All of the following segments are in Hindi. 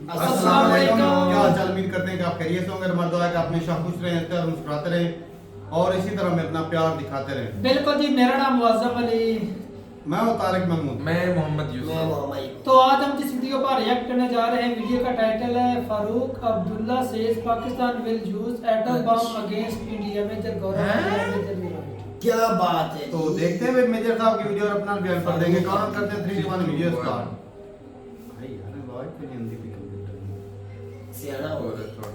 अस्सलाम वालेकुम। क्या हाल चाल, उम्मीद करते हैं कि आप खैरियत से होंगे। हमारा दुआ है कि आप हमेशा खुश रहें, हंसते और मुस्कुराते रहें और इसी तरह में अपना प्यार दिखाते रहें। बिल्कुल जी, मेरा नाम मुअज़्ज़म अली। मैं हूं तारिक महमूद। मैं मोहम्मद यूसुफ। तो आज हम जिस वीडियो पर रिएक्ट करने जा रहे हैं, वीडियो का टाइटल है Farooq Abdullah says Pakistan will use atom bomb against India. Major Gaurav major Virat. क्या बात है। तो देखते हैं मेजर साहब की वीडियो और अपना बयान कर देंगे। काउंट करते हैं 3 2 1 वीडियो स्टार्ट। भाई यार आवाज क्यों नहीं आती कंप्यूटर सियाना हो गया।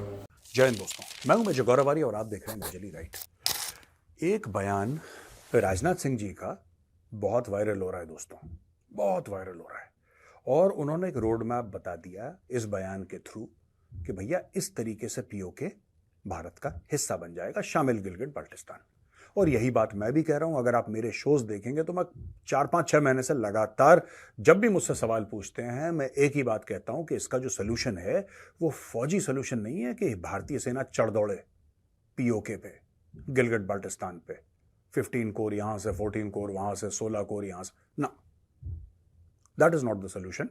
जय हिंद दोस्तों, मैं हूं मेजर गौरवारी और आप देख रहे हैं मेजरली राइट। एक बयान राजनाथ सिंह जी का बहुत वायरल हो रहा है दोस्तों, बहुत वायरल हो रहा है। और उन्होंने एक रोड मैप बता दिया इस बयान के थ्रू कि भैया इस तरीके से पीओके भारत का हिस्सा बन जाएगा, शामिल गिलगिट बाल्टिस्तान। और यही बात मैं भी कह रहा हूं। अगर आप मेरे शोज देखेंगे तो मैं 4-5-6 महीने से लगातार जब भी मुझसे सवाल पूछते हैं, मैं एक ही बात कहता हूं कि इसका जो सोल्यूशन है वो फौजी सोल्यूशन नहीं है कि भारतीय सेना चढ़ दौड़े पीओके पे, गिलगिट बाल्टिस्तान पे, 15 कोर यहां से, 14 कोर वहां से, 16 कोर यहां से। ना, that is not the solution.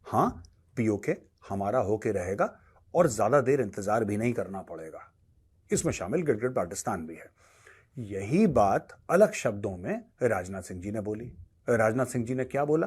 हां, पीओके हमारा होके रहेगा और ज्यादा देर इंतजार भी नहीं करना पड़ेगा। इसमें शामिल गिलगिट बाल्टिस्तान भी है। यही बात अलग शब्दों में राजनाथ सिंह जी ने बोली। राजनाथ सिंह जी ने क्या बोला?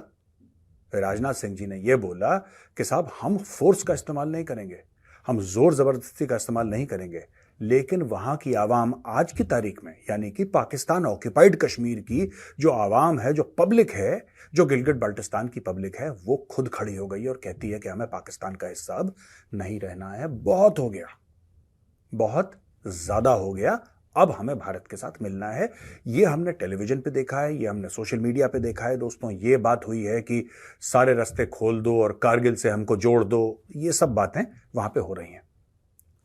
राजनाथ सिंह जी ने यह बोला कि साहब हम फोर्स का इस्तेमाल नहीं करेंगे, हम जोर जबरदस्ती का इस्तेमाल नहीं करेंगे, लेकिन वहां की आवाम आज की तारीख में, यानी कि पाकिस्तान ऑक्यूपाइड कश्मीर की जो आवाम है, जो पब्लिक है, जो गिलगिट बाल्टिस्तान की पब्लिक है, वो खुद खड़ी हो गई और कहती है कि हमें पाकिस्तान का हिस्सा अब नहीं रहना है। बहुत हो गया, बहुत ज्यादा हो गया, अब हमें भारत के साथ मिलना है। ये हमने टेलीविजन पे देखा है, ये हमने सोशल मीडिया पे देखा है दोस्तों। ये बात हुई है कि सारे रास्ते खोल दो और कारगिल से हमको जोड़ दो। ये सब बातें वहां पे हो रही हैं।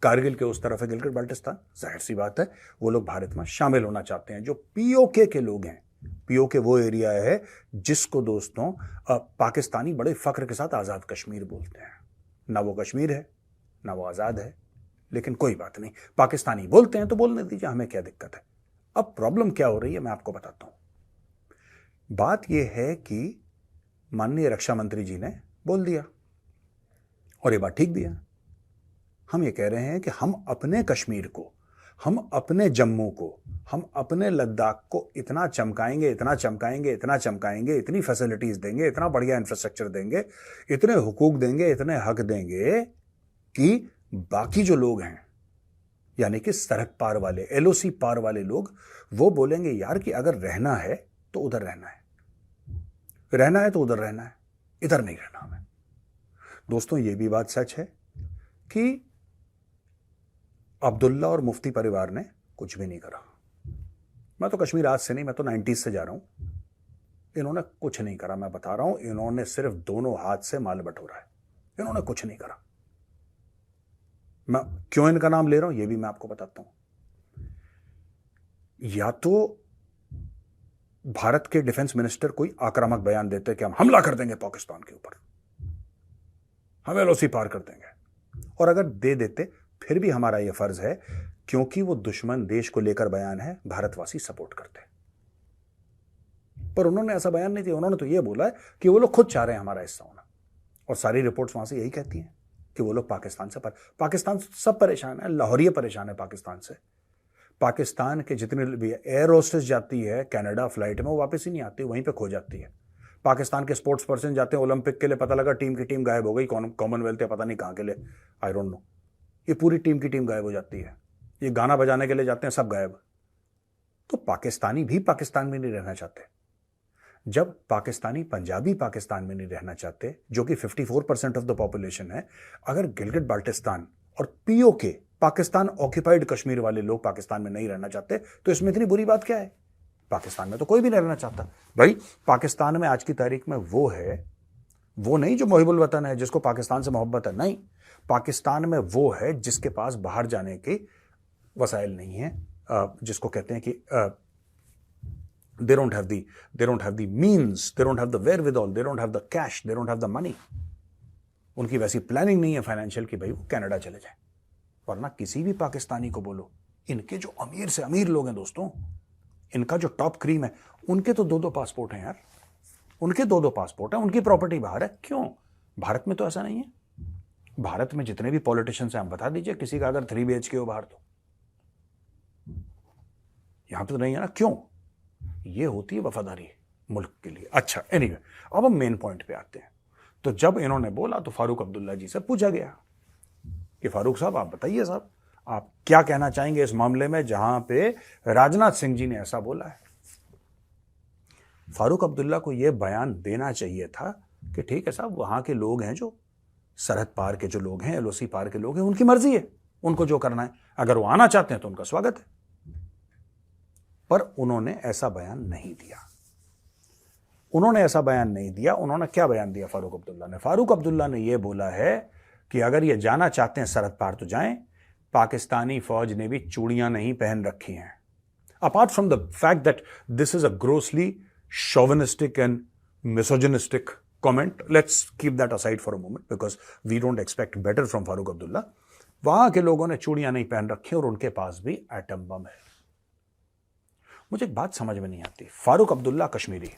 कारगिल के उस तरफ है गिलगिट बाल्टिस्तान, जाहिर सी बात है वो लोग भारत में शामिल होना चाहते हैं। जो पीओके के लोग हैं, पीओके वो एरिया है जिसको दोस्तों पाकिस्तानी बड़े फख्र के साथ आजाद कश्मीर बोलते हैं। ना वो कश्मीर है, ना वो आजाद है, लेकिन कोई बात नहीं, पाकिस्तानी बोलते हैं तो बोलने दीजिए, हमें क्या दिक्कत है। अब प्रॉब्लम क्या हो रही है मैं आपको बताता हूं। बात यह है कि माननीय रक्षा मंत्री जी ने बोल दिया और ये बात ठीक भी है। हम ये कह रहे हैं कि हम अपने कश्मीर को, हम अपने जम्मू को, हम अपने लद्दाख को इतना चमकाएंगे, इतना चमकाएंगे, इतना चमकाएंगे, इतनी फैसिलिटीज देंगे, इतना बढ़िया इंफ्रास्ट्रक्चर देंगे, इतने हुकूक देंगे, इतने हक देंगे कि बाकी जो लोग हैं, यानी कि सरहद पार वाले, एलओसी पार वाले लोग, वो बोलेंगे यार कि अगर रहना है तो उधर रहना है, रहना है तो उधर रहना है, इधर नहीं रहना हमें। दोस्तों ये भी बात सच है कि अब्दुल्ला और मुफ्ती परिवार ने कुछ भी नहीं करा। मैं तो कश्मीर आज से नहीं, मैं तो 90s से जा रहा हूं। इन्होंने कुछ नहीं करा, मैं बता रहा हूं। इन्होंने सिर्फ दोनों हाथ से माल बटोरा है, इन्होंने कुछ नहीं करा। मैं क्यों इनका नाम ले रहा हूं ये भी मैं आपको बताता हूं। या तो भारत के डिफेंस मिनिस्टर कोई आक्रामक बयान देते कि हम हमला कर देंगे पाकिस्तान के ऊपर, हम एलओसी पार कर देंगे, और अगर दे देते फिर भी हमारा यह फर्ज है, क्योंकि वो दुश्मन देश को लेकर बयान है, भारतवासी सपोर्ट करते। पर उन्होंने ऐसा बयान नहीं दिया। उन्होंने तो यह बोला है कि वो लोग खुद चाह रहे हैं हमारा हिस्सा होना, और सारी रिपोर्ट्स वहां से यही कहती हैं कि वो लोग पाकिस्तान से पाकिस्तान सब परेशान है, लाहौरिया परेशान है पाकिस्तान से। पाकिस्तान के जितने भी एयर होस्टेस जाती है कनाडा फ्लाइट में, वो वापस ही नहीं आती, वहीं पे खो जाती है। पाकिस्तान के स्पोर्ट्स पर्सन जाते हैं ओलंपिक के लिए, पता लगा टीम की टीम गायब हो गई, कॉमनवेल्थ या पता नहीं कहां के लिए, आई डोंट नो, ये पूरी टीम की टीम गायब हो जाती है। ये गाना बजाने के लिए जाते हैं, सब गायब। तो पाकिस्तानी भी पाकिस्तान में नहीं रहना चाहते। जब पाकिस्तानी पंजाबी पाकिस्तान में नहीं रहना चाहते, जो कि 54% ऑफ द पॉपुलेशन है, अगर गिलगिट बाल्टिस्तान और पीओके पाकिस्तान ऑक्यूपाइड कश्मीर वाले लोग पाकिस्तान में नहीं रहना चाहते, तो इसमें इतनी बुरी बात क्या है? पाकिस्तान में तो कोई भी नहीं रहना चाहता भाई। पाकिस्तान में आज की तारीख में वो है, वो नहीं जो मुहिबुल वतन है, जिसको पाकिस्तान से मोहब्बत है, नहीं। पाकिस्तान में वो है जिसके पास बाहर जाने के वसाइल नहीं है, जिसको कहते हैं कि they don't have the means, they don't have the wherewithal, they don't have the cash, they don't have the money. उनकी वैसी प्लानिंग नहीं है फाइनेंशियल कि भाई वो कनाडा चले जाए। वरना किसी भी पाकिस्तानी को बोलो, इनके जो अमीर से अमीर लोग हैं दोस्तों, इनका जो टॉप क्रीम है, उनके तो 2-2 पासपोर्ट हैं यार, उनके 2-2 पासपोर्ट हैं, उनकी प्रॉपर्टी बाहर है। क्यों? भारत में तो ऐसा नहीं है। भारत में जितने भी पॉलिटिशियंस हैं, हम बता दीजिए किसी का अगर 3 BHK हो बाहर, तो यहां पे तो नहीं है ना। क्यों? ये होती है वफादारी मुल्क के लिए। अच्छा, एनीवे, अब हम मेन पॉइंट पे आते हैं। तो जब इन्होंने बोला तो फारूक अब्दुल्ला जी से पूछा गया कि फारूक साहब आप बताइए साहब, आप क्या कहना चाहेंगे इस मामले में जहां पे राजनाथ सिंह जी ने ऐसा बोला है। फारूक अब्दुल्ला को यह बयान देना चाहिए था कि ठीक है साहब, वहां के लोग हैं, जो सरहद पार के जो लोग हैं, LOC पार के लोग हैं, उनकी मर्जी है, उनको जो करना है, अगर वो आना चाहते हैं तो उनका स्वागत है। पर उन्होंने ऐसा बयान नहीं दिया। उन्होंने ऐसा बयान नहीं दिया। उन्होंने क्या बयान दिया फारूक अब्दुल्ला ने? फारूक अब्दुल्ला ने यह बोला है कि अगर ये जाना चाहते हैं सरहद पार तो जाएं, पाकिस्तानी फौज ने भी चूड़ियां नहीं पहन रखी हैं। Apart from the fact that this is a grossly chauvinistic and misogynistic comment, let's keep that aside for a moment because we don't expect better from Farooq Abdullah. वहां के लोगों ने चूड़ियां नहीं पहन रखी और उनके पास भी एटम बम है। मुझे एक बात समझ में नहीं आती। फारूक अब्दुल्ला कश्मीरी,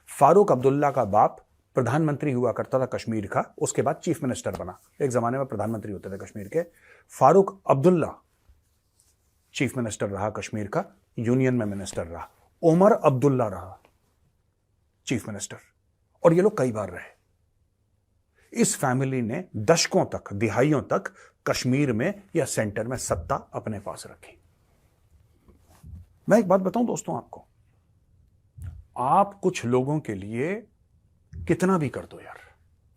फारूक अब्दुल्ला का बाप प्रधानमंत्री हुआ करता था कश्मीर का, उसके बाद चीफ मिनिस्टर बना। एक जमाने में प्रधानमंत्री होते थे कश्मीर के। फारूक अब्दुल्ला चीफ मिनिस्टर रहा कश्मीर का, यूनियन में मिनिस्टर रहा। उमर अब्दुल्ला रहा चीफ मिनिस्टर, और ये लोग कई बार रहे। इस फैमिली ने दशकों तक, दिहाइयों तक कश्मीर में या सेंटर में सत्ता अपने पास रखी। मैं एक बात बताऊं दोस्तों आपको, आप कुछ लोगों के लिए कितना भी कर दो यार,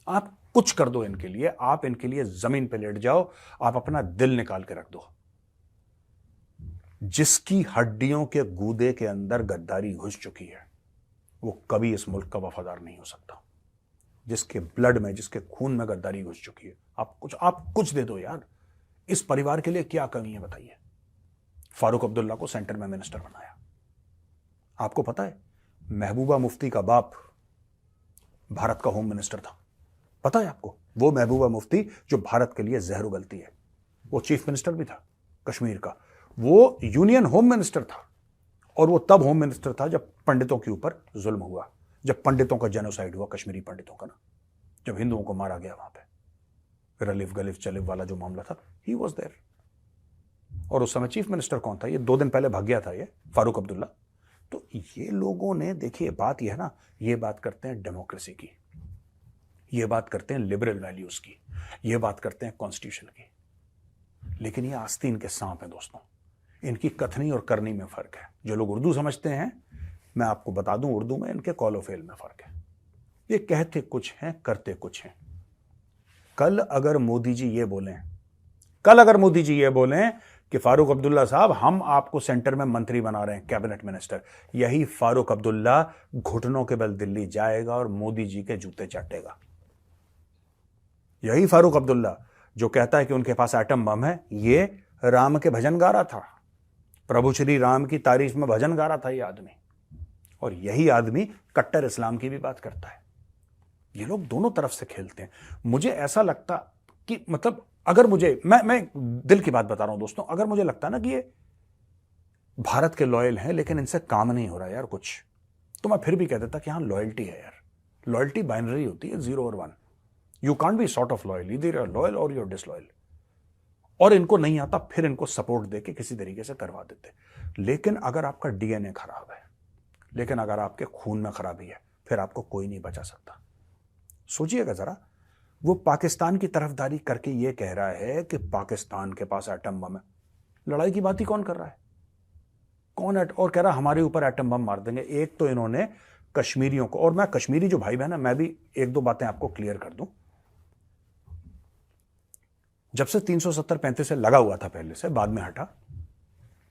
आप कुछ कर दो इनके लिए, आप इनके लिए जमीन पे लेट जाओ, आप अपना दिल निकाल के रख दो, जिसकी हड्डियों के गूदे के अंदर गद्दारी घुस चुकी है वो कभी इस मुल्क का वफादार नहीं हो सकता। जिसके ब्लड में, जिसके खून में गद्दारी घुस चुकी है, आप कुछ दे दो यार। इस परिवार के लिए क्या कमी है बताइए? फारूक अब्दुल्ला को सेंटर में मिनिस्टर बनाया। आपको पता है महबूबा मुफ्ती का बाप भारत का होम मिनिस्टर था, पता है आपको? वो महबूबा मुफ्ती जो भारत के लिए जहर उगलती है, वो चीफ मिनिस्टर भी था कश्मीर का, वो यूनियन होम मिनिस्टर था। और वो तब होम मिनिस्टर था जब पंडितों के ऊपर जुल्म हुआ, जब पंडितों का जेनोसाइड हुआ, कश्मीरी पंडितों का ना, जब हिंदुओं को मारा गया वहां पे, रलिफ गलिफ चलिफ वाला जो मामला था, ही वॉज देयर। और उस समय चीफ मिनिस्टर कौन था? ये 2 दिन पहले भाग गया था, ये फारूक अब्दुल्ला। तो ये लोगों ने, देखिए बात यह है ना, ये बात करते हैं डेमोक्रेसी की, ये बात करते हैं लिबरल वैल्यूज की, ये बात करते हैं कॉन्स्टिट्यूशन की, लेकिन ये आस्तीन के सांप हैं दोस्तों। इनकी कथनी और करनी में फर्क है। जो लोग उर्दू समझते हैं, मैं आपको बता दूं, उर्दू में इनके कॉल फेल में फर्क है। ये कहते कुछ हैं, करते कुछ हैं। कल अगर मोदी जी ये बोलें कि फारूक अब्दुल्ला साहब हम आपको सेंटर में मंत्री बना रहे हैं, कैबिनेट मिनिस्टर, यही फारूक अब्दुल्ला घुटनों के बल दिल्ली जाएगा और मोदी जी के जूते चाटेगा। यही फारूक अब्दुल्ला जो कहता है कि उनके पास एटम बम है, ये राम के भजन गा रहा था, प्रभु श्री राम की तारीफ में भजन गा रहा था ये आदमी। और यही आदमी कट्टर इस्लाम की भी बात करता है। ये लोग दोनों तरफ से खेलते हैं। मुझे ऐसा लगता कि मतलब अगर मुझे, मैं दिल की बात बता रहा हूं दोस्तों, अगर मुझे लगता ना कि ये भारत के लॉयल हैं लेकिन इनसे काम नहीं हो रहा यार कुछ, तो मैं फिर भी कह देता कि हाँ लॉयल्टी है यार। लॉयल्टी बाइनरी होती है, 0 और 1। You can't be sort of loyal, इधर यूर लॉयल और यूर डिसलॉयल। और इनको नहीं आता, फिर इनको सपोर्ट देके किसी तरीके से करवा देते। लेकिन अगर आपका डीएनए खराब है, लेकिन अगर आपके खून में खराबी है, फिर आपको कोई नहीं बचा सकता। सोचिएगा जरा, वो पाकिस्तान की तरफदारी करके ये कह रहा है कि पाकिस्तान के पास एटम बम है। लड़ाई की बात ही कौन कर रहा है? कौन और कह रहा है हमारे ऊपर एटम बम मार देंगे। एक तो इन्होंने कश्मीरियों को, और मैं कश्मीरी जो भाई बहन है, मैं भी 1-2 बातें आपको क्लियर कर दूं। जब से 370-35 से लगा हुआ था, पहले से, बाद में हटा,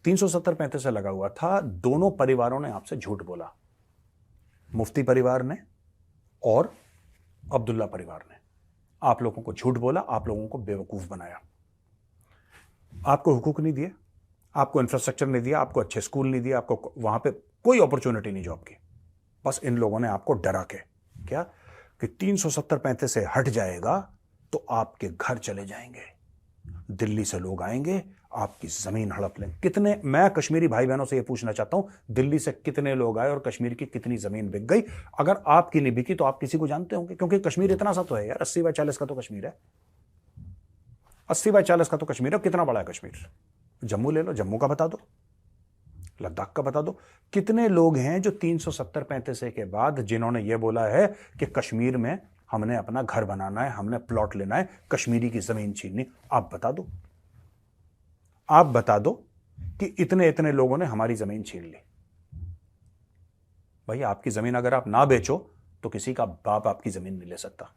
370-35 से लगा हुआ था, दोनों परिवारों ने आपसे झूठ बोला। मुफ्ती परिवार ने और अब्दुल्ला परिवार ने आप लोगों को झूठ बोला, आप लोगों को बेवकूफ बनाया। आपको हुकूक नहीं दिए, आपको इंफ्रास्ट्रक्चर नहीं दिया, आपको अच्छे स्कूल नहीं दिया, आपको वहां पे कोई अपॉर्चुनिटी नहीं जॉब की। बस इन लोगों ने आपको डरा के, क्या कि 370-35 से हट जाएगा तो आपके घर चले जाएंगे, दिल्ली से लोग आएंगे, आपकी जमीन हड़प लेंगे। कितने, मैं कश्मीरी भाई बहनों से यह पूछना चाहता हूं, दिल्ली से कितने लोग आए और कश्मीर की कितनी जमीन बिक गई? अगर आपकी नहीं बिकी तो आप किसी को जानते होंगे, क्योंकि कश्मीर इतना सा तो है यार, 80/40 का तो कश्मीर है। 80/40 का तो कश्मीर है। कितना बड़ा है कश्मीर? जम्मू ले लो, जम्मू का बता दो, लद्दाख का बता दो। कितने लोग हैं जो 370-35 के बाद जिन्होंने ये बोला है कि कश्मीर में हमने अपना घर बनाना है, हमने प्लॉट लेना है, कश्मीरी की जमीन छीननी? आप बता दो, आप बता दो कि इतने इतने लोगों ने हमारी जमीन छीन ली। भाई आपकी जमीन अगर आप ना बेचो तो किसी का बाप आपकी जमीन नहीं ले सकता।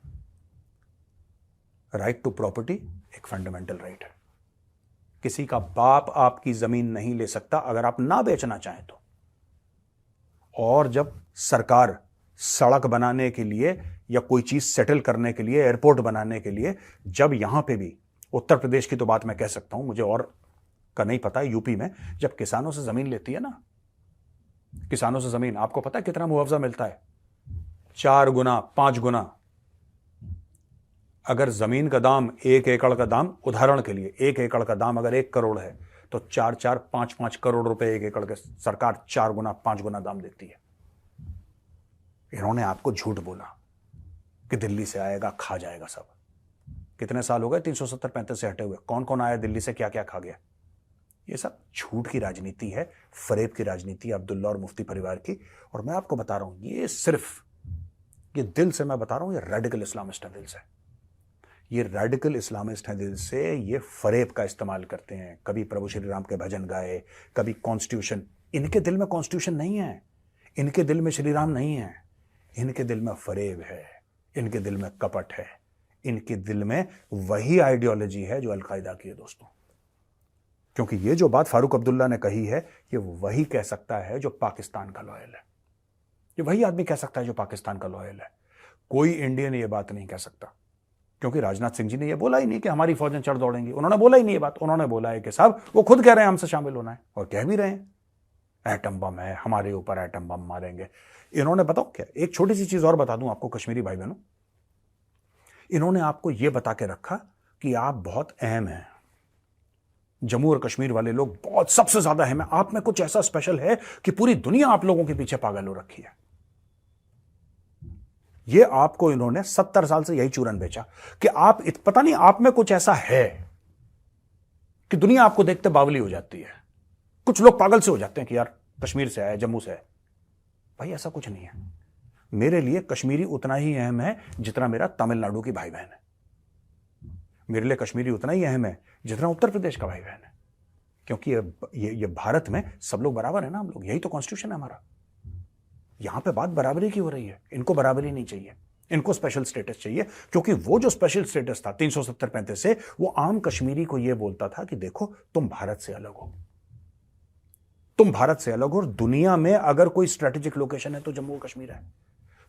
राइट टू प्रॉपर्टी एक फंडामेंटल राइट है। किसी का बाप आपकी जमीन नहीं ले सकता अगर आप ना बेचना चाहें तो। और जब सरकार सड़क बनाने के लिए या कोई चीज सेटल करने के लिए, एयरपोर्ट बनाने के लिए, जब यहां पे भी उत्तर प्रदेश की तो बात मैं कह सकता हूं, मुझे और का नहीं पता, यूपी में जब किसानों से जमीन लेती है ना, किसानों से जमीन, आपको पता है कितना मुआवजा मिलता है? 4 गुना 5 गुना। अगर जमीन का दाम 1 एकड़ का दाम, उदाहरण के लिए 1 एकड़ का दाम अगर 1 करोड़ है तो 4-4 5-5 करोड़ रुपए 1 एकड़ के सरकार 4 गुना 5 गुना दाम देती है। इन्होंने आपको झूठ बोला कि दिल्ली से आएगा, खा जाएगा सब। कितने साल हो गए 370-35 से हटे हुए? कौन कौन आया दिल्ली से, क्या क्या खा गया? ये सब झूठ की राजनीति है, फरेब की राजनीति अब्दुल्ला और मुफ्ती परिवार की। और मैं आपको बता रहा हूं, ये सिर्फ, ये दिल से मैं बता रहा हूं, ये रेडिकल इस्लामिस्ट है दिल से। ये रेडिकल इस्लामिस्ट हैं दिल से, ये फरेब का इस्तेमाल करते हैं। कभी प्रभु श्री राम के भजन गाए, कभी कॉन्स्टिट्यूशन। इनके दिल में कॉन्स्टिट्यूशन नहीं है, इनके दिल में श्री राम नहीं है, इनके दिल में फरेब है, इनके दिल में कपट है, इनके दिल में वही आइडियोलॉजी है जो अलकायदा की है दोस्तों। क्योंकि ये जो बात फारूक अब्दुल्ला ने कही है, ये वही कह सकता है जो पाकिस्तान का लॉयल है। ये वही आदमी कह सकता है जो पाकिस्तान का लॉयल है। कोई इंडियन ये बात नहीं कह सकता, क्योंकि राजनाथ सिंह जी ने यह बोला ही नहीं कि हमारी फौजें चढ़ दौड़ेंगी। उन्होंने बोला ही नहीं ये बात। उन्होंने बोला है कि साहब, वो खुद कह रहे हैं हमसे शामिल होना है, और कह भी रहे हैं एटम बम है, हमारे ऊपर एटम बम मारेंगे। इन्होंने, बताओ क्या, एक छोटी सी चीज और बता दूं आपको कश्मीरी भाई बहनों, इन्होंने आपको यह बता के रखा कि आप बहुत अहम हैं, जम्मू और कश्मीर वाले लोग बहुत सबसे ज्यादा अहम है, आप में कुछ ऐसा स्पेशल है कि पूरी दुनिया आप लोगों के पीछे पागल हो रखी है। ये आपको इन्होंने 70 साल से यही चूरन बेचा कि आप पता नहीं आप में कुछ ऐसा है कि दुनिया आपको देखते बावली हो जाती है। कुछ लोग पागल से हो जाते हैं कि यार कश्मीर से आया, जम्मू से है। भाई ऐसा कुछ नहीं है। मेरे लिए कश्मीरी उतना ही अहम है जितना मेरा तमिलनाडु की भाई बहन है। मेरे लिए कश्मीरी उतना ही अहम है जितना उत्तर प्रदेश का भाई बहन है। क्योंकि ये भारत में सब लोग बराबर है ना, हम लोग, यही तो कॉन्स्टिट्यूशन है हमारा। यहां पे बात बराबरी की हो रही है। इनको बराबरी नहीं चाहिए, इनको स्पेशल स्टेटस चाहिए। क्योंकि वो जो स्पेशल स्टेटस था 370-35 से, वो आम कश्मीरी को यह बोलता था कि देखो तुम भारत से अलग हो, तुम भारत से अलग हो, और दुनिया में अगर कोई स्ट्रेटेजिक लोकेशन है तो जम्मू कश्मीर है।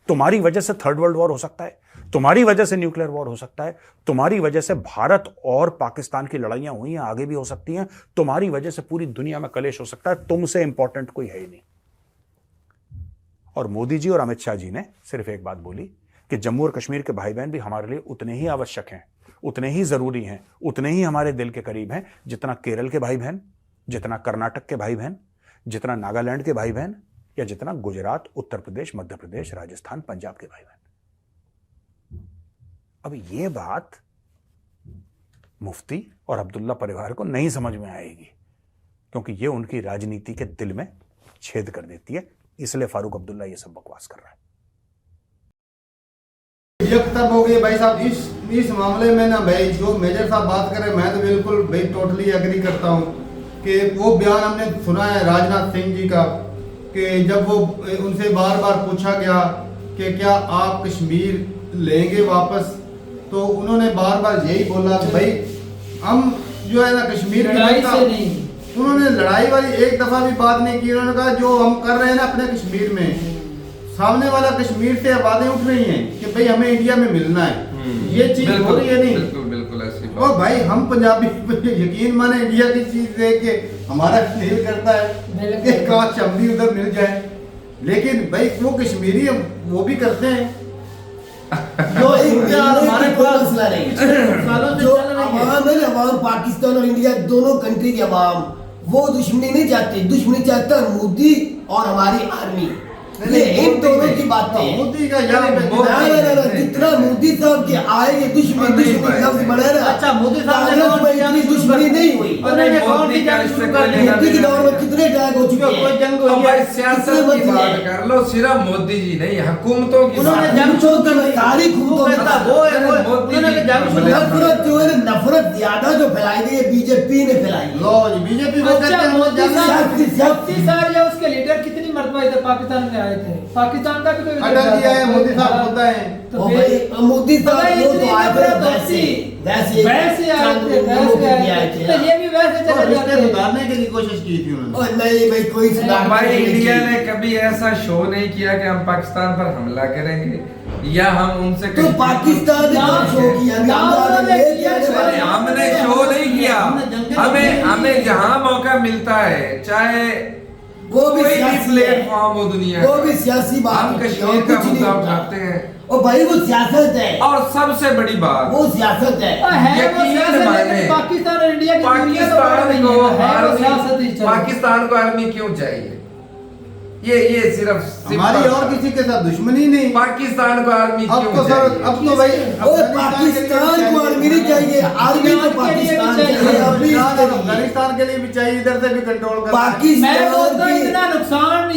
तुम्हारी वजह से 3rd वर्ल्ड वॉर हो सकता है, तुम्हारी वजह से न्यूक्लियर वॉर हो सकता है, तुम्हारी वजह से भारत और पाकिस्तान की लड़ाइयां हुई हैं, आगे भी हो सकती हैं, तुम्हारी वजह से पूरी दुनिया में कलेश हो सकता है। तुमसे इंपॉर्टेंट कोई है ही नहीं। और मोदी जी और अमित शाह जी ने सिर्फ एक बात बोली कि जम्मू और कश्मीर के भाई बहन भी हमारे लिए उतने ही आवश्यक हैं, उतने ही जरूरी हैं, उतने ही हमारे दिल के करीब हैं जितना केरल के भाई बहन, जितना कर्नाटक के भाई बहन, जितना नागालैंड के भाई बहन, या जितना गुजरात, उत्तर प्रदेश, मध्य प्रदेश, राजस्थान, पंजाब के भाई बहन। अब ये बात मुफ्ती और अब्दुल्ला परिवार को नहीं समझ में आएगी, क्योंकि ये उनकी राजनीति के दिल में छेद कर देती है। इसलिए फारूक अब्दुल्ला ये सब बकवास कर रहा है। ये खत्म हो गई भाई साहब। इस मामले में ना भाई, जो मेजर साहब बात कर रहे हैं, मैं तो बिल्कुल भाई टोटली एग्री करता हूँ कि वो बयान हमने सुना है राजनाथ सिंह जी का, कि जब वो उनसे बार बार पूछा गया कि क्या आप कश्मीर लेंगे वापस, तो उन्होंने बार बार यही बोला कि भाई हम जो है ना कश्मीर की लड़ाई से नहीं, उन्होंने लड़ाई वाली एक दफा भी बात नहीं की। उन्होंने कहा जो हम कर रहे हैं ना अपने कश्मीर में, सामने वाला कश्मीर से आवाजें उठ रही हैं कि भाई हमें इंडिया में मिलना है, ये चीज हो रही है नहीं। बिल्कुल ऐसी बात। और भाई हम पंजाबी यकीन माने इंडिया की चीज देख के हमारा दिल करता है कि काश हम भी उधर मिल जाए, लेकिन भाई वो कश्मीरी वो भी करते हैं। जो हमारे पास मसला नहीं, जो अवाम है ना, अवाम पाकिस्तान और इंडिया दोनों कंट्री के अवाम, वो दुश्मनी नहीं चाहते। दुश्मनी चाहता है मोदी और हमारी आर्मी। ये इन दोनों की बातें हैं। मोदी का यहाँ पे ना जितना मोदी साहब के आएंगे दुश्मनी लफ्ज बढ़े ना। अच्छा, मोदी साहब ने कांग्रेस में इतनी दुश्मनी नहीं हुई। उन्होंने कौन सी जंग शुरू कर दी? मोदी के दौर में कितने अटैक हो चुके कोई हैं। जंग अब हुई भाई है? सियासत की बात कर लो, सिर्फ मोदी जी नहीं, हुकूमतों की उन्होंने बात। जंग शुरू कर दी। सारी वो हुकूमतों कहता में वो है, वो मोदी उन्होंने जी जंग शुरू कर दी। नफरत जो है ना, नफरत ज्यादा जो फैलाई गई है बीजेपी ने फैलाई है। लो जी बीजेपी को अच्छा, कहते हैं मोदी जंग- साहब सियासी- 36 साल या उसके लीडर कितनी मरतबा इधर पाकिस्तान में आए थे? पाकिस्तान का भी कोई अटल जी आए, मोदी साहब खुद आए। तो ओ फिर- भाई मोदी पता साहब है वो इतनी तो आए थे नफरत वैसे होती। वैसे वैसे आए चंद थे, लोगों वैसे के लिए आए आए थे। थे। तो ये भी वैसे और चले रिश्ते जाते। सुधारने के लिए कोशिश की थी उन्होंने। और नहीं भाई कोई सुधार भाई नहीं इंडिया की। ने कभी ऐसा शो नहीं किया कि हम पाकिस्तान पर हमला करेंगे या हम उनसे तो पाकिस्तान ने ना- शो किया ना उन्होंने किया, अरे हमने शो नहीं किया। हमें हमें जहां मौका मिलता है, चाहे वो भी कोई भी सियासी है। प्लेटफॉर्म हो दुनिया वो का, भी सियासी बात हम होती है, कश्मीर और का कुछ नहीं मुद्दा होता। उठाते हैं। और भाई वो सियासत है, और सबसे बड़ी बात, वो सियासत है। है वो यकीन सियासत, माने, लेकिन पाकिस्तान और इंडिया की दुनिया तो बड़ा पाकिस्तान नहीं को है, है वो सियासत ही आर्मी, चल रही है। पाकिस्तान को आर्मी क्यों चाहिए? ये सिर्फ हमारी सिंपल और सा। किसी के साथ दुश्मनी नहीं। पाकिस्तान को आर्मी अब क्यों तो सर चाहिए? अब तो भाई और पाकिस्तान को आर्मी नहीं चाहिए, आर्मी को पाकिस्तान चाहिए। अभी अफगानिस्तान के लिए भी चाहिए, इधर से भी कंट्रोल कर मैं पाकिस्तान बोलता हूँ की इतना नुकसान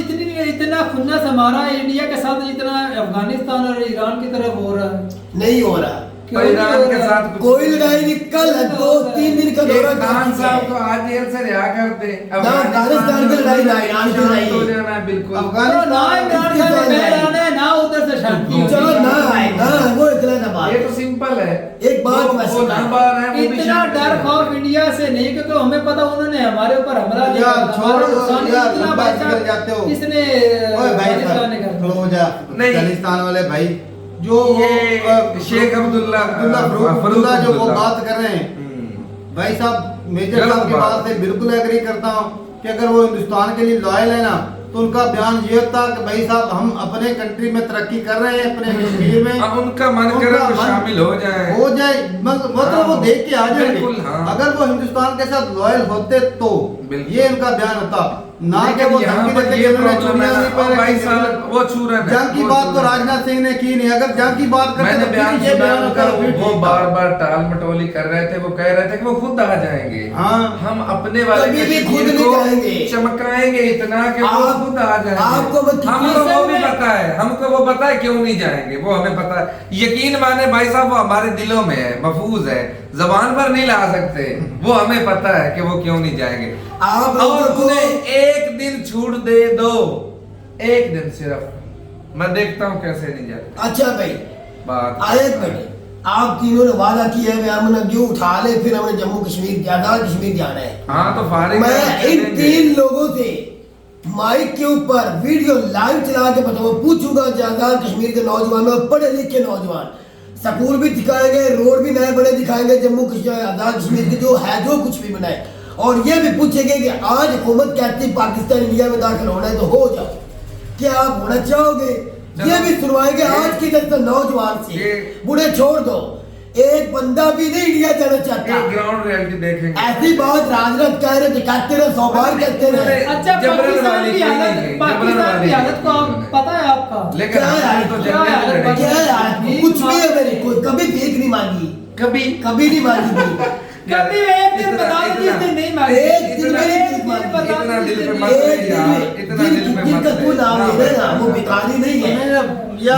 इतना खुन्नस हमारा इंडिया के साथ जितना अफगानिस्तान और ईरान की तरफ हो रहा है, नहीं हो रहा। क्यों और नहीं ईरान हो के रहा? साथ कुछ कोई लड़ाई नहीं, कल 2-3 दिन का दौरा कर खान चुके साहब हैं। को आज जेल से रिहा कर दे। अफगानिस्तान की लड़ाई ना, ईरान की लड़ाई। हो जाना है बिल्कुल। तो ना इमरान खान ने बहराना है, ना उधर से शांति चलो होगी। ना आए ना, वो इतना ना बात। ये तो सिंपल है। एक बात वो वैसे ना बार है, वो भी इतना शांति डर है। खौफ इंडिया से नहीं, क्योंकि हमें पता उन्होंने हमारे ऊपर हमला नहीं यार, करा। छोड़ो हमारा नुकसान ही यार, इतना लंबा भाई साहब, निकल जाते हो। किसने ओए भाई अफगानिस्तान ने साहब करा? खड़ो जा। नहीं। अफगानिस्तान वाले भाई जो ये शेख अब्दुल्ला अब्दुल्ला जो वो बात कर रहे हैं, हम्म। भाई साहब मेजर गलत साहब की बात। बात से बिल्कुल एग्री करता हूँ कि अगर वो हिंदुस्तान के लिए लॉयल है ना, तो उनका बयान ये था कि भाई साहब हम अपने कंट्री में तरक्की कर रहे हैं, अपने कश्मीर में अब उनका मन करे उनका तो मन शामिल हो जाए। हो जाए मतलब वो हाँ, देख के आ जाएंगे। बिल्कुल, हाँ। अगर वो हिंदुस्तान के साथ लॉयल होते तो बिल्कुल। ये उनका बयान होता ना कि लेकिन वो यहाँ धमकी पर देते ये कि उन्होंने प्रॉब्लम चुनिया है नहीं ना, पहले भाई की साहब वो छूरन है। जंग की वो बात तो छूरन है। राजनाथ सिंह ने की नहीं। अगर जंग की बात करते मैंने तो बयान फिर ये सुना बयान उनका, होता, फिर वो ठीक बार था। बार टाल मटोली कर रहे थे। वो कह रहे थे कि वो खुद आ जाएंगे। हाँ। हम अपने वाले कभी भी कश्मीर खुद नहीं को जाएंगे। चमकाएंगे इतना कि वो आप- खुद आ जाएंगे। आपको मैं कितनी हमको वो भी समय- पता है, हमको वो पता है क्यों नहीं जाएंगे। वो हमें पता है, यकीन माने भाई साहब, वो हमारे दिलों में है, महफूज है, जबान पर नहीं ला सकते। वो हमें पता है कि वो क्यों नहीं जाएंगे। आप और लोगों को उन्हें एक दिन छूट दे दो, एक दिन सिर्फ, मैं देखता हूँ कैसे नहीं जाते। अच्छा भाई बात एक मिनट, आप तीनों ने वादा किया है हमने जो उठा ले, फिर हमने जम्मू कश्मीर आजाद कश्मीर जाना है। हाँ तो फारिग मैं इन 3 लोगों से माइक के ऊपर वीडियो लाइव चला के बताऊं, पूछूंगा आजाद कश्मीर के नौजवानों, पढ़े लिखे नौजवान, स्कूल भी दिखाएंगे, रोड भी नए बड़े दिखाएंगे, जम्मू कश्मीर आजाद कश्मीर के जो है जो कुछ भी बनाए, और ये भी पूछेंगे कि आज हुकूमत कहती है पाकिस्तान इंडिया में दाखिल होना है तो हो जाओ, क्या आप होना चाहोगे? ये भी सुनवाएंगे आज की तरह नौजवान से। बूढ़े छोड़ दो, एक बंदा भी नहीं इंडिया जाना चाहता। ग्राउंड रियलिटी देखेंगे। ऐसी बात राजनाथ कह रहे थे, कहते रहे, 100 बार कहते रहे। अच्छा, पाकिस्तान की हालत को आप पता है आपका? लेकिन क्या हमने है? तो क्या जंगे है? लड़ेंगे। क्या है? कुछ भी है मेरे को, कभी भीख नहीं मांगी, कभी कभी नहीं मांगी भी। कभी एक दिन बता दो जिस दिन नहीं मांगी। एक दिन इतना- मेरी एक भीख दिन मांगी। बता दो इतना जिस दिल पे दिन मत नहीं ले मांगी। यार, इतना दिल पे मत जिनका ले। तू नाम ले रहे ना, वो भिखारी नहीं है।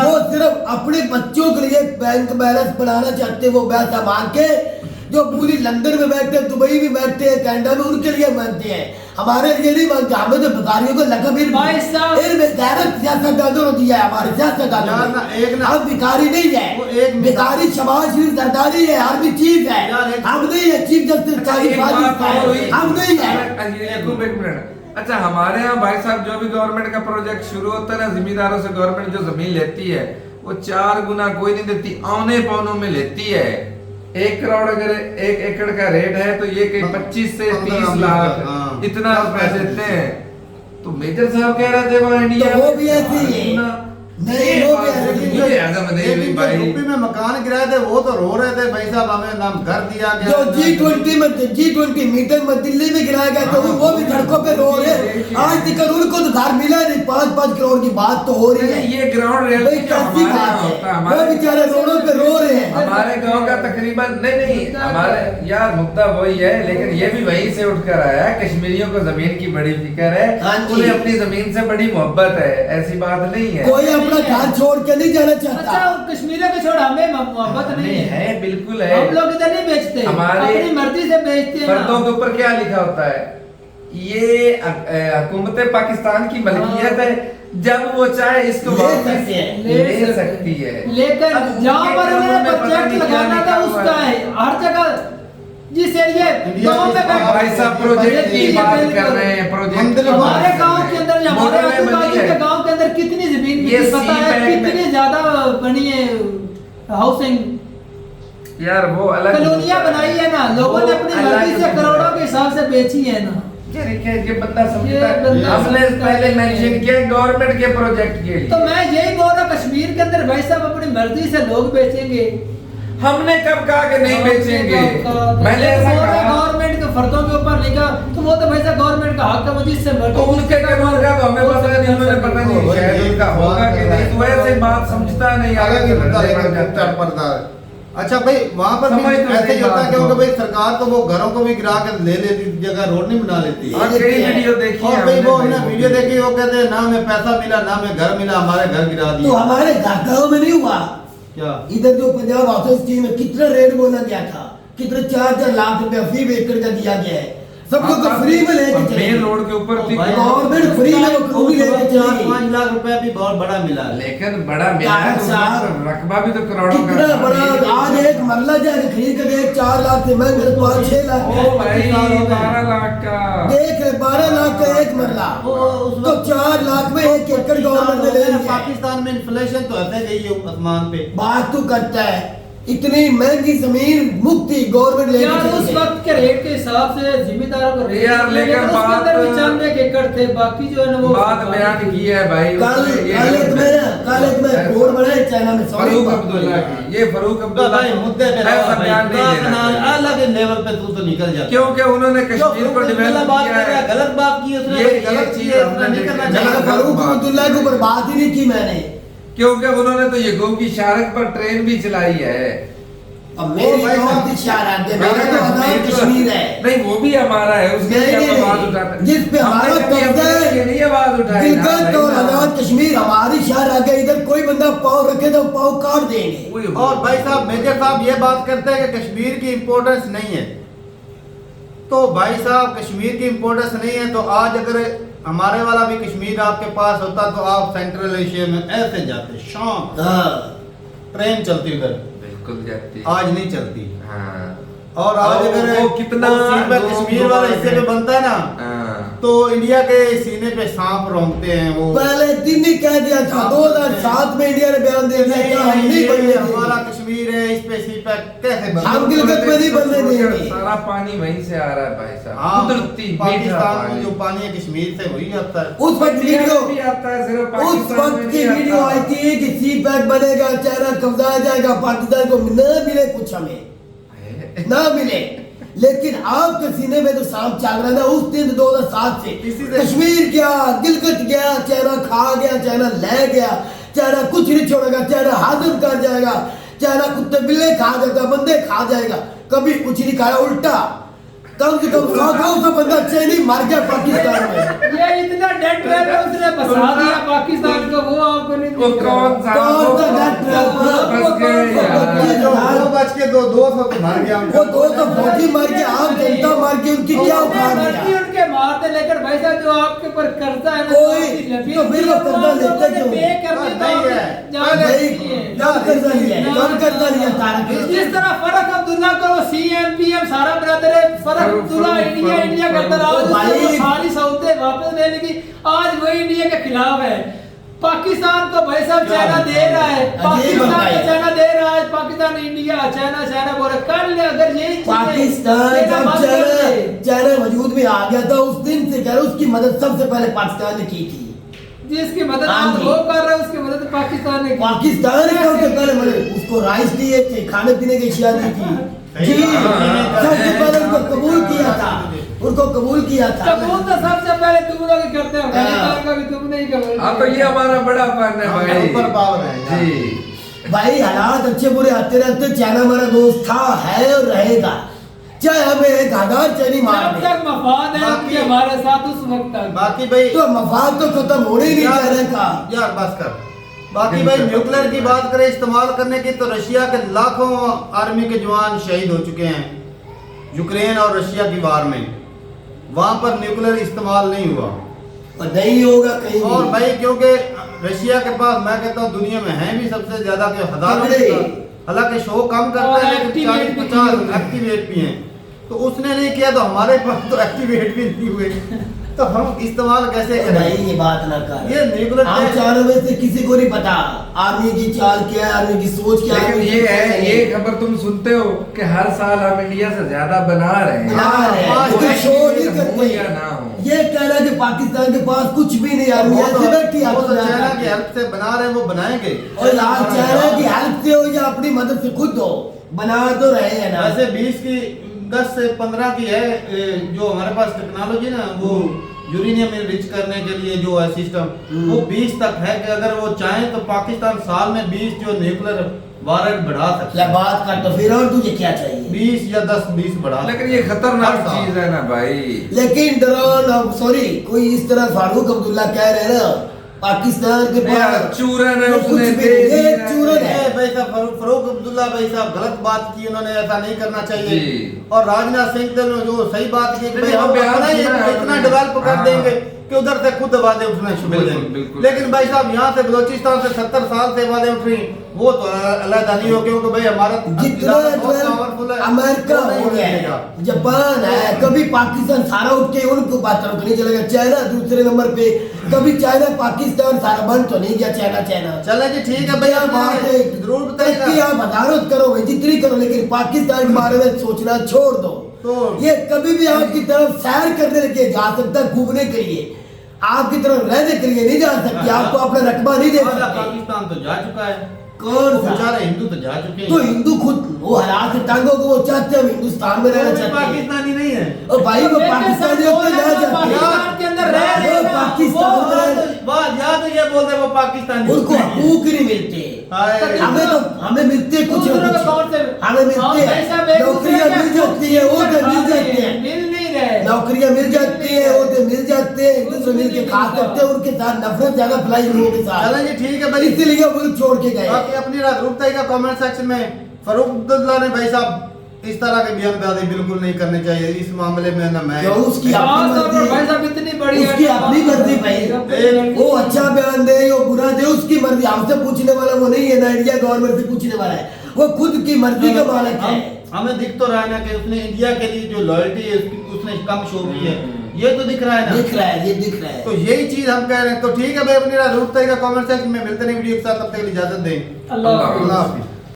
वो सिर्फ अपने बच्चों के लिए बैंक बैलेंस बढ़ाना चाहते हैं, वो पैसा मांग के, जो पूरी लंदन में बैठते हैं, दुबई में बैठते हैं, कनाडा में, उनके लिए मांगते हैं, हमारे लिए नहीं मांगते। हमें तो भिखारियों को लकब भाई साहब- सियासतदानों ने दिया है, हमारे यार ना, एक सियासतदानों। ना- हम भिखारी नहीं है, वो एक भिखारी शहबाज शरीफ जरदारी है, आर्मी चीफ है, यार एक- हम नहीं है, चीफ जस्टिस एक बात और हुई। हम नहीं है। याकूब, एक मिनट। अच्छा, हमारे यहाँ भाई साहब जो भी गवर्नमेंट का प्रोजेक्ट शुरू होता है ना, जिम्मेदारों से गवर्नमेंट जो जमीन लेती है वो 4 गुना कोई नहीं देती, औने पौनों में लेती है। 1 करोड़ अगर 1 एकड़ का रेट है तो ये कहीं 25 से 30 लाख हाँ। इतना रुपए देते हैं। तो मेजर साहब कह रहे थे वहाँ इंडिया तो वो भी ऐसे ही है। नहीं ये वो बात भी है। मुझे आज़म नहीं हुई भाई। यूपी में मकान गिराए थे वो तो रो रहे थे भाई साहब हमें नाम घर दिया गया। जो G20 मीटिंग में दिल्ली में गिराया गया था वो भी सड़कों पे रो रहे हैं। आज तक उनको तो घर मिला नहीं। 5-5 करोड़ की बात तो हो रही है। ये ग्राउंड भाई रियलिटी कैसी बात है, वो बेचारे रोडों पे रो रहे हैं। हमारे गांव का तकरीबन नहीं हमारे यार मुद्दा वही है, लेकिन ये भी वहीं से उठकर आया है। कश्मीरियों को जमीन की बड़ी फिक्र है, हाँ जी। उन्हें अपनी जमीन से बड़ी मोहब्बत है, ऐसी बात नहीं है। कोई अपना घर छोड़ के नहीं जाना चाहता। अच्छा कश्मीरियों को छोड़ हमें मोहब्बत नहीं है, बिल्कुल है। हम लोग इधर नहीं बेचते, हमारे अपनी मर्जी से बेचते हैं फर्दों ना। के ऊपर क्या लिखा होता है, ये हुकूमत पाकिस्तान की मलकियत है, जब वो चाहे इसको ले वापस सकती है। ले सकती है। लेकिन अब जहाँ उनके पर कानून उन्हें में पता प्रोजेक्ट नहीं क्या लगाना लिखा था हुआ उसका है, हर जगह जिस एरिया इंडिया गांव में की बैठ- भाई साहब प्रोजेक्ट की बात कर रहे हैं, प्रोजेक्ट की बात हमारे कर गांव रहे के हैं। अंदर या हमारे बॉर्डर में आजू बनी बाजू के है। गांव के अंदर कितनी जमीन ये मिली पता है, CPAC में- कितनी ज्यादा बनी है हाउसिंग यार वो अलग कॉलोनियां बनाई है ना, लोगों ने अपनी वो अलग मर्जी से मुद्दा करोड़ों है। के हिसाब से बेची है ना। ये देखिए ये बंदा ये समझता है। बंदा हमने समझता पहले है। मेंशन किया गवर्नमेंट के प्रोजेक्ट के लिए। तो मैं यही बोल रहा कश्मीर के अंदर भाई साहब अपनी मर्जी से लोग बेचेंगे। हमने कब कहा कि नहीं बेचेंगे? मैंने ऐसा कहा। गवर्नमेंट के फर्दों के ऊपर लिखा तो वो तो भाई साहब गवर्नमेंट का हक है, वो जिससे मर्जी तो उनके कानून का तो हमें पता नहीं, उन्होंने पता नहीं शायद उनका होगा कि नहीं, तो ऐसे बात समझता नहीं अलग ही मुद्दा लेकर आगे चढ़ पड़ता है। अच्छा भाई वहाँ पर भी समझ तो ऐसे ही सही होता है बात क्योंकि को। भाई सरकार तो वो घरों को भी गिरा कर ले लेती, जगह रोड नहीं बना लेती है। और कई वीडियो देखी और है भाई वो हमने हमने वीडियो देखी, वो कहते हैं ना हमें पैसा मिला ना हमें घर मिला, हमारे घर गिरा तो दिया। हमारे गाँव में नहीं हुआ क्या इधर जो पंजाब हाउसिंग स्कीम में कितना रेट बोला गया था, कितने 4-4 लाख रुपया फी एकड़ का दिया गया है, सबको तो फ्री में लेके चले मेन रोड के ऊपर थी। भाई, गवर्नमेंट फ्री में वो खूबी लेके चलेगी। 4-5 लाख रुपया भी बहुत बड़ा मिला है। लेकिन बड़ा मिला है तो साहब, रकबा भी तो करोड़ों का कितना था। बड़ा आज एक मरला जाके खरीद के देख 4 लाख से महंगे 5-6 लाख ओ भाई 12 लाख का देख 12 लाख का एक मरला, तो 4 लाख में 1 एकड़ गवर्नमेंट ने ले लिया। पाकिस्तान में इन्फ्लेशन तो ऐसे गई है आसमान पे। बात तो करता है, इतनी महंगी जमीन मुक्ति गवर्नमेंट ले यार उस वक्त के रेट के हिसाब से जिम्मेदारों को रेट यार, लेकिन उसके बात- अंदर 95 एकड़ थे, बाकी जो है ना वो बात बयान की है भाई। कल उसमें ये कल एक में रोड बनाए चाइना में फरूक अब्दुल्ला की, ये फरूक तो अब्दुल्ला भाई मुद्दे पे ऐसा रहो भाई, बयान नहीं लेना चाहिए। अलग लेवल पे तू तो निकल जाता। क्योंकि उन्होंने जो कश्मीर को फरूक अब्दुल्ला डेवलप बात किया कर रहा है, है। गलत बात की उसने, ये भाई, गलत चीज चीज है, हमने नहीं करना देखी। चाहिए। फरूक अब्दुल्ला के ऊपर बात ही नहीं की मैंने। क्योंकि उन्होंने तो ये गो की शारक पर ट्रेन भी चलाई है। अब मेरे भाई गांव साहब, की शहर आते मेरा तो आजाद कश्मीर है। नहीं वो भी हमारा है, उसके लिए नहीं, हम आवाज नहीं, उठाते जिस पे हमने हमारा कभी कब्जा अपने है, लिए नहीं आवाज उठाई ना गिलगित भाई और ना। आजाद कश्मीर हमारी शहर आ गए, इधर कोई बंदा पाँव रखे तो पाँव काट देंगे। वही और भाई साहब मेजर साहब ये बात करते हैं कि कश्मीर की इम्पोर्टेंस नहीं है, तो भाई साहब कश्मीर की इम्पोर्टेंस नहीं है तो आज अगर हमारे वाला भी कश्मीर आपके पास होता तो आप सेंट्रल एशिया में ऐसे जाते, शाम हाँ ट्रेन चलती उधर, बिल्कुल जाती। आज नहीं चलती। हाँ और आज और अगर वो कितना वो सीपा दो- कश्मीर दो वाले बार हिस्से है। में बनता है ना, हाँ। तो इंडिया के सीने पे सांप रोंगते हैं वो। पहले दिन ही कह दिया था 2007 में इंडिया ने बयान दे दिया कि हम नहीं बनने हमारा देंगे। कश्मीर है, इस पे सीपा कैसे बनता हम गिलगित में नहीं बनने देंगे। सारा पानी वहीं से आ रहा है भाई साहब, हाँ, कुदरती मीठा पाकिस्तान में पानी। जो पानी है कश्मीर से वही आता है। उस वक्त वीडियो भी आता है, सिर्फ उस पाकिस्तान में वक्त की नहीं वीडियो आता। आई थी कि सी पैक बनेगा, चाइना कब्जा आ जाएगा, पाकिस्तान को न मिले कुछ हमें ना मिले, लेकिन आपके सीने में तो सांप चल रहा था उस दिन 2007 से। इसी से- कश्मीर गया, गिलगित गया, चाइना खा गया, चाइना ले गया, चाइना कुछ नहीं छोड़ेगा, चाइना हाजिर कर जाएगा, चाइना कुत्ते बिल्ले खा जाएगा, बंदे खा जाएगा, कभी कुछ नहीं खाया, उल्टा कम से कम 100 बंदा चैनी मार गया पाकिस्तान में। ये इतना डेड ट्रैप है उसने बसा दिया पाकिस्तान को, वो आपको नहीं वो दिख रहा। कौन सा कौन सा डेड ट्रैप है? फंस गए यार। जो 2 बज के 200 तो मर गया उनका। वो 200 फौजी मार के, आम जनता मार के उनकी क्या उखाड़ मर्जी दिया? उनके मारते, लेकिन भाई साहब जो आपके ऊपर कर्जा है ना, कोई- आपकी लबीब तो फिर वो की कर्जा आप लोगों लेते ने क्यों? पे करनी तो नहीं आपने है। जान भाई रखी है। कब कर्जा लिया है? कब कर्जा लिया तारक ने? जिस तरह फरक अब्दुल्ला को CM सारा ब्रदर है, फरक अब्दुल्ला इंडिया करता रहा, तो भाई- उसको सारी सौदे वापस लेने की, आज वो इंडिया के खिलाफ है। पाकिस्तान को भाई साहब चाइना दे रहा है, पाकिस्तान बताइए। को चाइना दे रहा है, पाकिस्तान इंडिया चाइना बोल रहा है। कर ले अगर यही चीजें पाकिस्तान लेना जब बंद कर दे। चाइना वजूद में आ गया था उस दिन से कह रहा हूं, उसकी मदद सबसे पहले पाकिस्तान ने की थी। जिसकी मदद हाँ आज जी। वो कर रहा है उसकी मदद पाकिस्तान ने की। पाकिस्तान ने सबसे पहले मतलब उसको राइस दिए थे, खाने पीने की अशिया दी थी जी, सबसे पहले उनको कबूल किया था, उनको कबूल किया था। कबूल तो सबसे पहले तुम लोग ही करते हो, अफगानिस्तान का भी तुमने ही कबूल हाँ तो ये हमारा बड़ा फन है भाई। ऊपर पावर है जी। भाई हालात अच्छे बुरे आते रहते, चाइना हमारा दोस्त था, है और रहेगा, चाहे हमें 1000 चैनी मार जब दे। तक मफाद है बाकी- उनके हमारे साथ उस वक्त तक। बाकी भाई तो मफाद तो खत्म होने ही नहीं चाइना का। यार बस कर। बाकी भाई न्यूक्लियर की बात करें इस्तेमाल करने की, तो रशिया के लाखों आर्मी के जवान शहीद हो चुके हैं यूक्रेन और रशिया की वार में। वहां पर न्यूक्लियर इस्तेमाल नहीं हुआ और नहीं होगा कहीं और भी। भाई क्योंकि रशिया के पास मैं कहता हूँ दुनिया में है भी सबसे ज्यादा के हजारों तगड़े। हालांकि शो कम और करते हैं लेकिन activate भी 40-50 किए। एक्टिवेट भी हैं। तो उसने नहीं किया तो हमारे पास तो एक्टिवेट भी नहीं हुए, तो हम इस्तेमाल कैसे भाई करें? ये बात ना कर, ये न्यूक्लियर हम चारों में से किसी को नहीं पता आर्मी की चाल क्या है, आर्मी की सोच क्या है। लेकिन ये है, ये खबर तुम सुनते हो कि हर साल हम इंडिया से ज्यादा बना रहे हैं। बना रहे हैं, हाँ, लेकिन हाँ, शो नहीं हो करते। या ना हो। ये कहना कि पाकिस्तान के पास कुछ भी नहीं, आर्मी वो ऐसे बैठी तो आपको चाइना की हेल्प से बना रहे हैं, वो बनाएंगे। और आज चाइना की हेल्प से हो या अपनी मदद से खुद हो, बना तो रहे हैं ना। वैसे 10 से 15 की है जो हमारे पास टेक्नोलॉजी ना, वो यूरेनियम रिच करने के लिए जो है सिस्टम, वो 20 तक है कि अगर वो चाहें तो पाकिस्तान साल में 20 जो न्यूक्लियर वारंट बढ़ा सकता या है। बात कर तो फिर और तुझे क्या चाहिए। 20 या 10-20 बढ़ा लेकिन ये खतरनाक हर साल। चीज है ना भाई। लेकिन ड्रोन सॉरी कोई इस तरह फारूक अब्दुल्ला कह रहे हैं ना पाकिस्तान के यार, पास चूरन है, वो उसने कुछ भी दे नहीं, दिया ये है। चूरन है। भाई साहब फरूक अब्दुल्ला भाई साहब गलत बात की, उन्होंने ऐसा नहीं करना चाहिए। जी। और राजनाथ सिंह तो जो सही बात की कि भाई देखो, हम बयान अपना ही सुना है इतना उन्होंने। डेवलप कर हाँ। देंगे कि उधर से खुद आवाजें उठना शुरू कर बिल्कुल, देंगे। बिल्कुल। लेकिन भाई साहब यहाँ से बलोचिस्तान से 70 साल से आवाजें उठ रही, वो तो अलग नहीं हो, क्योंकि भाई हमारा जितना पावरफुल है, अमेरिका वो नहीं हो गया मिलेगा। है, जापान है, कभी पाकिस्तान सारा उठ के उनको बात तो नहीं चलेगा। चाइना दूसरे नंबर पे, कभी चाइना पाकिस्तान सारा बंद तो नहीं किया चाइना चाइना। चले जी ठीक है भैया, बात है जरूर तरक्की बताइएगा। आप हजारत करो भाई, जितनी करो, लेकिन पाकिस्तान के बारे में सोचना छोड़ दो। तो ये कभी भी आपकी तरफ सैर करने के जा सकता, घूमने के लिए, आपकी तरफ रहने के लिए नहीं जा सकती, आपको अपना रकबा नहीं दे आधा सकते। पाकिस्तान तो जा चुका है, कौन वो सा? बेचारे हिंदू तो जा चुके तो हैं। हिंदू खुद वो हालात से तंग हो गए, वो चाहते हैं हम हिंदुस्तान में रहना वो भी चाहते हैं। पाकिस्तानी नहीं है। और भाई वो पाकिस्तानी होते ना जाते पाकिस्तान के अंदर रह रहे वो हैं ना, पाकिस्तान वो- में या तो ये बोल रहे वो पाकिस्तानी उनको हकूक नहीं मिलते। हाय। हमें मिलते हैं कुछ दूसरों ना के तौर कुछ, से हमें मिलते भाई साहब, एक हैं, नौकरियां दूसरे मिल के जाती है, वो तो मिल जाती है, मिल नहीं रहे। नौकरियां मिल जाती है, वो तो मिल जाते हैं, एक दूसरे मिल के खा सकते हैं, उनके साथ नफरत ज्यादा फैलाई लोगों के साथ, चलें जी ठीक है भाई। इसीलिए मुल्क छोड़ के गए। बाकी अपनी राजरूपता का कमेंट सेक्शन में फरूक अब्दुल्ला ने भाई साहब इस तरह के बयानबाजी बिल्कुल नहीं करनी चाहिए इस मामले में ना मैं क्यों? उसकी खास अपनी तौर पर मर्जी, भाई साहब इतनी बड़ी उसकी अपनी मर्जी भाई, वो अच्छा बयान दे या बुरा दे, उसकी मर्जी, हमसे पूछने वाला वो नहीं है ना, इंडिया गवर्नमेंट से पूछने वाला है, वो खुद की मर्जी का मालिक है। हमें दिख तो रहा है ना कि उसने इंडिया के लिए जो लॉयल्टी है उसने कम शो की है, ये तो दिख रहा है ना। दिख रहा है, ये दिख रहा है। तो यही चीज हम कह रहे हैं। तो ठीक है भाई, अपनी राजरूपता का कमेंट सेक्शन में मिलते नहीं वीडियो के साथ, तब तक के लिए इजाजत दें। अल्लाह हाफिज़। अल्लाह हाफिज़।